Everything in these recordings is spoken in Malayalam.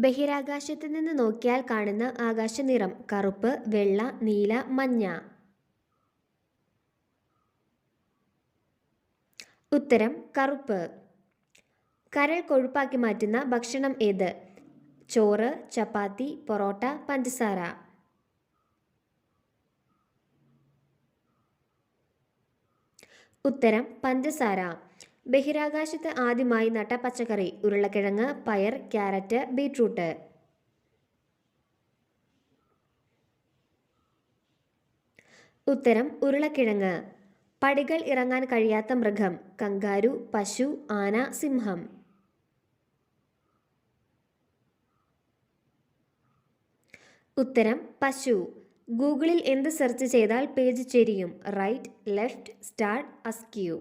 ബഹിരാകാശത്ത് നിന്ന് നോക്കിയാൽ കാണുന്ന ആകാശനിറം കറുപ്പ്, വെള്ള, നീല, മഞ്ഞ. ഉത്തരം കറുപ്പ്. കരൾ കൊഴുപ്പാക്കി മാറ്റുന്ന ഭക്ഷണം ഏത്? ചോറ്, ചപ്പാത്തി, പൊറോട്ട, പഞ്ചസാര. ഉത്തരം പഞ്ചസാര. ബഹിരാകാശത്ത് ആദ്യമായി നട്ട പച്ചക്കറി? ഉരുളക്കിഴങ്ങ്, പയർ, ക്യാരറ്റ്, ബീട്രൂട്ട്. ഉത്തരം ഉരുളക്കിഴങ്ങ്. പടികൾ ഇറങ്ങാൻ കഴിയാത്ത മൃഗം? കങ്കാരു, പശു, ആന, സിംഹം. ഉത്തരം പശു. ഗൂഗിളിൽ എന്ത് സെർച്ച് ചെയ്താൽ പേജ് ചെരിയും? Right, left, start, askew.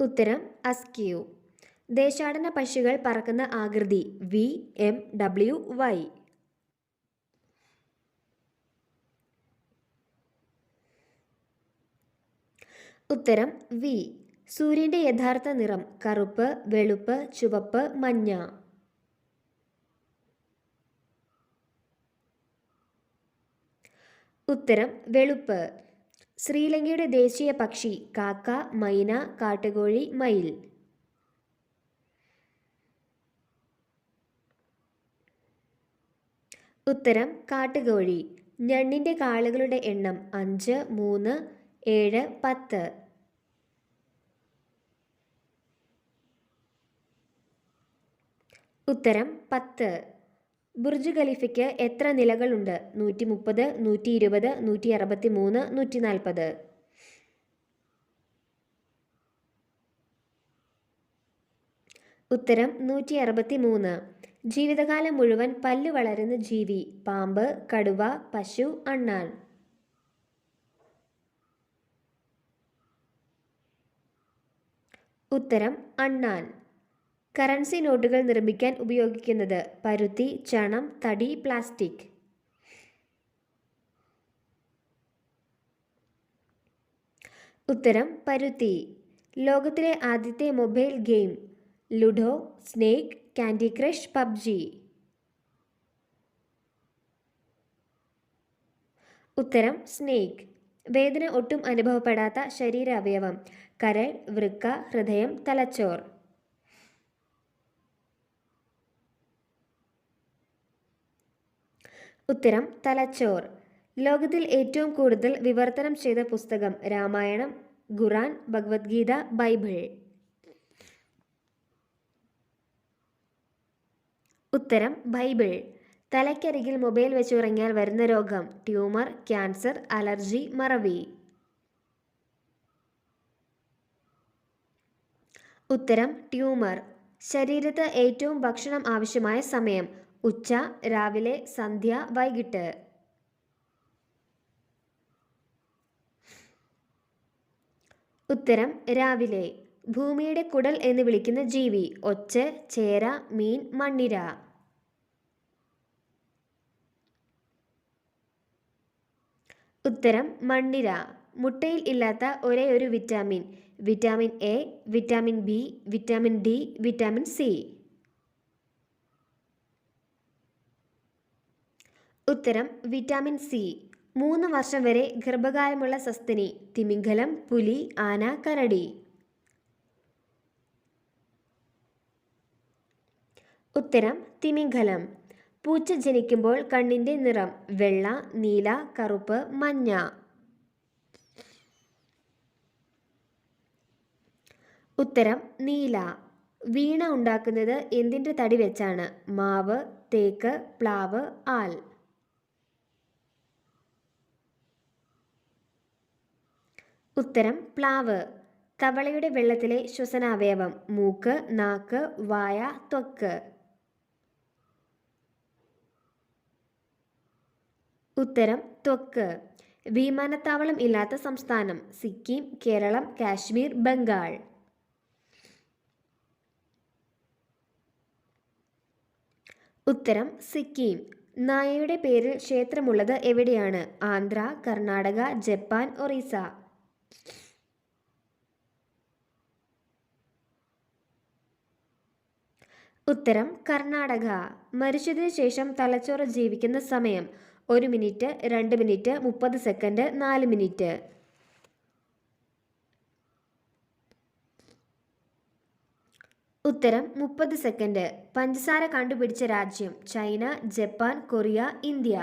ഉത്തരം അസ്ക്യൂ. ദേശാടന പക്ഷികൾ പറക്കുന്ന ആകൃതി? V, M, W, Y. ഉത്തരം വി. സൂര്യന്റെ യഥാർത്ഥ നിറം? കറുപ്പ്, വെളുപ്പ്, ചുവപ്പ്, മഞ്ഞ. ഉത്തരം വെളുപ്പ്. ശ്രീലങ്കയുടെ ദേശീയ പക്ഷി? കാക്ക, മൈന, കാട്ടുകോഴി, മയിൽ. ഉത്തരം കാട്ടുകോഴി. ഞണ്ടിന്റെ കാലുകളുടെ എണ്ണം? 5, 3, 7, 10. ഉത്തരം 10. ബുർജ് ഖലീഫയ്ക്ക് എത്ര നിലകളുണ്ട്? 130, 120, 163, 140. ഉത്തരം 163. ജീവിതകാലം മുഴുവൻ പല്ലു വളരുന്ന ജീവി? പാമ്പ്, കടുവ, പശു, അണ്ണാൻ. ഉത്തരം അണ്ണാൻ. കറൻസി നോട്ടുകൾ നിർമ്മിക്കാൻ ഉപയോഗിക്കുന്നത്? പരുത്തി, ചണം, തടി, പ്ലാസ്റ്റിക്. ഉത്തരം പരുത്തി. ലോകത്തിലെ ആദ്യത്തെ mobile game? Ludo, snake, candy crush, PUBG. ഉത്തരം സ്നേക്ക്. വേദന ഒട്ടും അനുഭവപ്പെടാത്ത ശരീരാവയവം? കരൾ, വൃക്ക, ഹൃദയം, തലച്ചോർ. ഉത്തരം തലച്ചോർ. ലോകത്തിൽ ഏറ്റവും കൂടുതൽ വിവർത്തനം ചെയ്ത പുസ്തകം? രാമായണം, ഖുറാൻ, ഭഗവത്ഗീത, ബൈബിൾ. ഉത്തരം ബൈബിൾ. തലയ്ക്കരികിൽ മൊബൈൽ വെച്ചുറങ്ങിയാൽ വരുന്ന രോഗം? ട്യൂമർ, ക്യാൻസർ, അലർജി, മറവി. ഉത്തരം ട്യൂമർ. ശരീരത്ത് ഏറ്റവും ഭക്ഷണം ആവശ്യമായ സമയം? ഉച്ച, രാവിലെ, സന്ധ്യ, വൈകിട്ട്. ഉത്തരം രാവിലെ. ഭൂമിയുടെ കുടൽ എന്ന് വിളിക്കുന്ന ജീവി? ഒച്ച്, ചേര, മീൻ, മണ്ണിര. ഉത്തരം മണ്ണിര. മുട്ടയിൽ ഇല്ലാത്ത ഒരേ ഒരു vitamin? Vitamin A, vitamin B, vitamin D, vitamin C. ഉത്തരം വിറ്റാമിൻ സി. 3 വർഷം വരെ ഗർഭകാലമുള്ള സസ്തനി? തിമിംഗലം, പുലി, ആന, കരടി. ഉത്തരം തിമിംഗലം. പൂച്ച ജനിക്കുമ്പോൾ കണ്ണിന്റെ നിറം? വെള്ള, നീല, കറുപ്പ്, മഞ്ഞ. ഉത്തരം നീല. വീണ ഉണ്ടാക്കുന്നത് എന്തിൻ്റെ തടി വെച്ചാണ്? മാവ്, തേക്ക്, പ്ലാവ്, ആൽ. ഉത്തരം പ്ലാവ്. തവളയുടെ വെള്ളത്തിലെ ശ്വസനാവയവം? മൂക്ക്, നാക്ക്, വായ, ത്വക്ക്. ഉത്തരം ത്വക്ക്. വിമാനത്താവളം ഇല്ലാത്ത സംസ്ഥാനം? സിക്കിം, കേരളം, കാശ്മീർ, ബംഗാൾ. ഉത്തരം സിക്കിം. നായയുടെ പേരിൽ ക്ഷേത്രമുള്ളത് എവിടെയാണ്? ആന്ധ്ര, കർണാടക, ജപ്പാൻ, ഒറീസ. ഉത്തരം കർണാടക. മരിച്ചതിന് ശേഷം തലച്ചോറ് ജീവിക്കുന്ന സമയം 1 മിനിറ്റ്, 2 മിനിറ്റ്, 30 സെക്കൻഡ്, 4 മിനിറ്റ്. ഉത്തരം 30 സെക്കൻഡ്. പഞ്ചസാര കണ്ടുപിടിച്ച രാജ്യം ചൈന, ജപ്പാൻ, കൊറിയ, ഇന്ത്യ.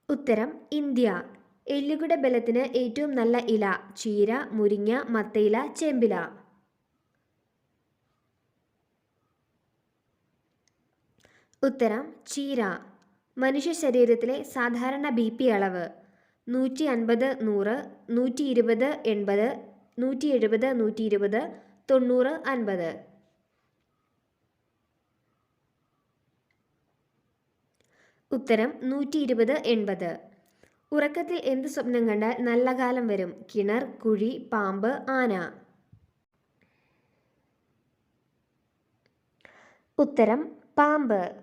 ഉത്തരം ഇന്ത്യ. എല്ലുകളുടെ ബലത്തിന് ഏറ്റവും നല്ല ഇല ചീര, മുരിങ്ങ, മത്തയില, ചേമ്പില. ഉത്തരം ചീര. മനുഷ്യ ശരീരത്തിലെ സാധാരണ BP അളവ് 150, 100, 120, 80, 170, 120, 90, 50. ഉത്തരം 120, 80. ഉറക്കത്തിൽ എന്ത് സ്വപ്നം കണ്ടാൽ നല്ല കാലം വരും? കിണർ, കുഴി, പാമ്പ്, ആന. ഉത്തരം പാമ്പ്.